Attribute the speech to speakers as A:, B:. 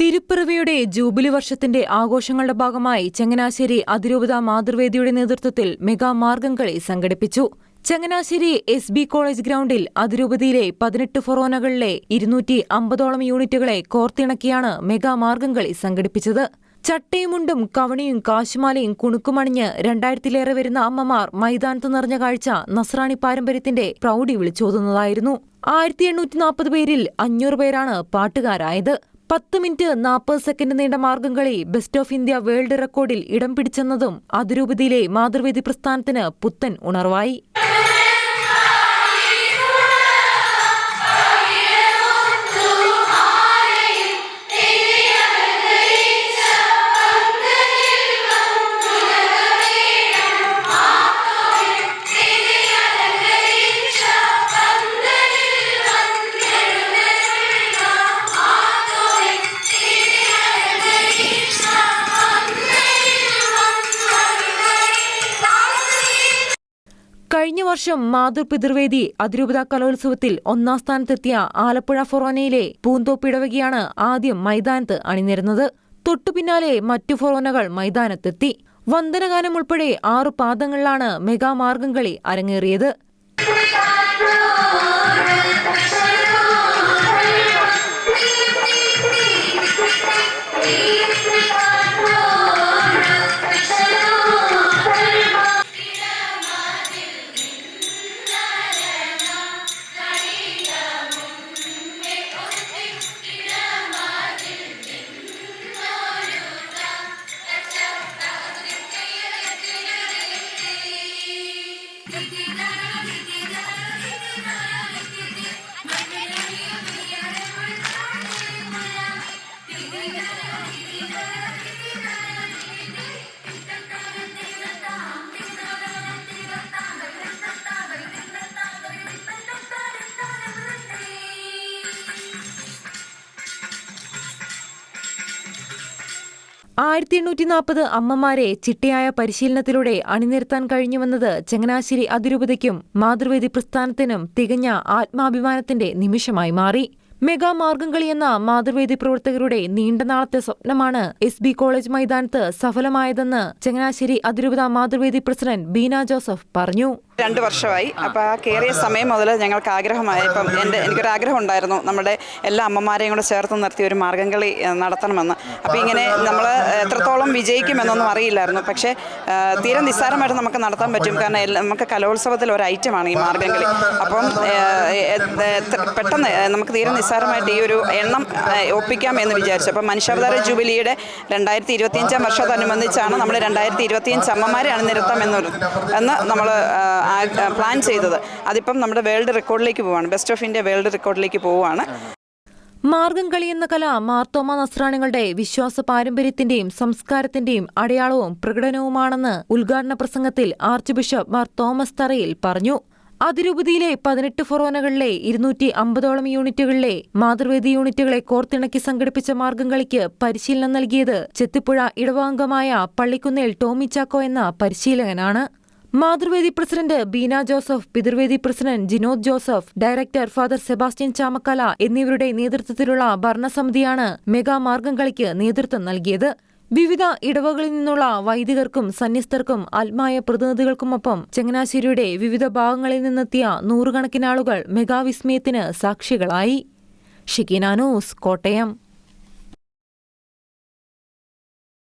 A: തിരുപ്പിറവിയുടെ jubilee വർഷത്തിന്റെ ആഘോഷങ്ങളുടെ ഭാഗമായി ചങ്ങനാശ്ശേരി അതിരൂപത മാതൃവേദിയുടെ നേതൃത്വത്തിൽ മെഗാ മാർഗംകളി സംഘടിപ്പിച്ചു. ചങ്ങനാശ്ശേരി എസ്.ബി. കോളേജ് ഗ്രൗണ്ടിൽ അതിരൂപതയിലെ 18 ഫൊറോനകളിലെ 250ഓളം യൂണിറ്റുകളെ കോർത്തിണക്കിയാണ് മെഗാ മാർഗംകളി സംഘടിപ്പിച്ചത്. ചട്ടയും മുണ്ടും കവണിയും കാശുമാലയും കുണുക്കുമണിഞ്ഞ് 2000-ലേറെ വരുന്ന അമ്മമാർ മൈതാനത്ത് നിറഞ്ഞ കാഴ്ച നസ്രാണി പാരമ്പര്യത്തിന്റെ പ്രൗഢി വിളിച്ചോതുന്നതായിരുന്നു. 1840 പേരിൽ 500 പേരാണ് പാട്ടുകാരായത്. 10 മിനിറ്റ് 40 സെക്കൻഡ് നീണ്ട Margamkali best of India world റെക്കോർഡിൽ ഇടം പിടിച്ചെന്നതും അതിരൂപതയിലെ മാതൃവേദി പ്രസ്ഥാനത്തിന് പുത്തൻ ഉണർവായി. കഴിഞ്ഞ വർഷം മാതൃപിതൃവേദി അതിരൂപത കലോത്സവത്തിൽ 1ാം സ്ഥാനത്തെത്തിയ ആലപ്പുഴ ഫൊറോനയിലെ പൂന്തോപ്പ് ഇടവകയാണ് ആദ്യം മൈതാനത്ത് അണിനിരുന്നത്. തൊട്ടുപിന്നാലെ മറ്റു ഫൊറോനകൾ മൈതാനത്തെത്തി. വന്ദനഗാനം ഉൾപ്പെടെ 6 പാദങ്ങളിലാണ് മെഗാ മാർഗംകളി അരങ്ങേറിയത്. ആയിരത്തി 840 അമ്മമാരെ ചിട്ടയായ പരിശീലനത്തിലൂടെ അണിനിരത്താൻ കഴിഞ്ഞുവെന്നത് ചങ്ങനാശ്ശേരി അതിരൂപതയ്ക്കും മാതൃവേദി പ്രസ്ഥാനത്തിനും തികഞ്ഞ ആത്മാഭിമാനത്തിന്റെ നിമിഷമായി മാറി. മെഗാ മാർഗംകളി എന്ന മാതൃവേദി പ്രവർത്തകരുടെ നീണ്ടനാളത്തെ സ്വപ്നമാണ് എസ്.ബി. കോളേജ് മൈതാനത്ത് സഫലമായതെന്ന് ചങ്ങനാശ്ശേരി അതിരൂപത മാതൃവേദി പ്രസിഡന്റ് ബീന ജോസഫ് പറഞ്ഞു.
B: 2 വർഷമായി. അപ്പോൾ ആ കയറിയ സമയം മുതൽ ഞങ്ങൾക്ക് ആഗ്രഹമായി. ഇപ്പം എനിക്കൊരാഗ്രഹം ഉണ്ടായിരുന്നു, നമ്മുടെ എല്ലാ അമ്മമാരെയും കൂടെ ചേർത്ത് നിർത്തി ഒരു മാർഗംകളി നടത്തണമെന്ന്. അപ്പോൾ ഇങ്ങനെ നമ്മൾ എത്രത്തോളം വിജയിക്കുമെന്നൊന്നും അറിയില്ലായിരുന്നു. പക്ഷേ തീരെ നിസ്സാരമായിട്ട് നമുക്ക് നടത്താൻ പറ്റും. കാരണം നമുക്ക് കലോത്സവത്തിൽ ഒരു ഐറ്റമാണ് ഈ മാർഗംകളി. അപ്പം പെട്ടെന്ന് നമുക്ക് തീരെ നിസ്സാരമായിട്ട് ഈ ഒരു എണ്ണം ഒപ്പിക്കാം എന്ന് വിചാരിച്ചു. അപ്പം മനുഷ്യാവതാര ജൂബിലിയുടെ 2025 വർഷത്തോടനുബന്ധിച്ചാണ് നമ്മൾ 2025 അമ്മമാരെ അണിനിരത്താമെന്ന് നമ്മൾ പ്ലാൻ ചെയ്തത്. അതിപ്പം നമ്മുടെ വേൾഡ് റെക്കോർഡിലേക്ക് പോവുകയാണ്, ബെസ്റ്റ് ഓഫ് ഇന്ത്യ വേൾഡ് റെക്കോർഡിലേക്ക് പോവുകയാണ്.
A: മാർഗംകളി എന്ന കല മാർത്തോമ നസ്രാണികളുടെ വിശ്വാസ പാരമ്പര്യത്തിന്റെയും സംസ്കാരത്തിന്റെയും അടയാളവും പ്രകടനവുമാണെന്ന് ഉദ്ഘാടന പ്രസംഗത്തിൽ ആർച്ച് ബിഷപ്പ് മാർ തോമസ് തറയിൽ പറഞ്ഞു. അതിരൂപതയിലെ 18 ഫൊറോനകളിലെ 250ഓളം യൂണിറ്റുകളിലെ മാതൃവേദി യൂണിറ്റുകളെ കോർത്തിണക്കി സംഘടിപ്പിച്ച മാർഗംകളിക്ക് പരിശീലനം നൽകിയത് ചെത്തിപ്പുഴ ഇടവാംഗമായ പള്ളിക്കുന്നേൽ ടോമി ചാക്കോ എന്ന പരിശീലകനാണ്. Mathruvedi president Beena Joseph, Pithruvedi president Jinod Joseph, director father Sebastian Chamakkala എന്നിവരുടെ നേതൃത്വത്തിലുള്ള ഭരണസമിതിയാണ് മെഗാ മാർഗംകളിക്ക് നേതൃത്വം നൽകിയത്. വിവിധ ഇടവകളിൽ നിന്നുള്ള വൈദികർക്കും സന്യസ്തർക്കും ആത്മായ പ്രതിനിധികൾക്കുമൊപ്പം ചങ്ങനാശ്ശേരിയുടെ വിവിധ ഭാഗങ്ങളിൽ നിന്നെത്തിയ 100 കണക്കിന് ആളുകൾ മെഗാവിസ്മയത്തിന് സാക്ഷികളായി. ഷിക്കീന ന്യൂസ്, കോട്ടയം.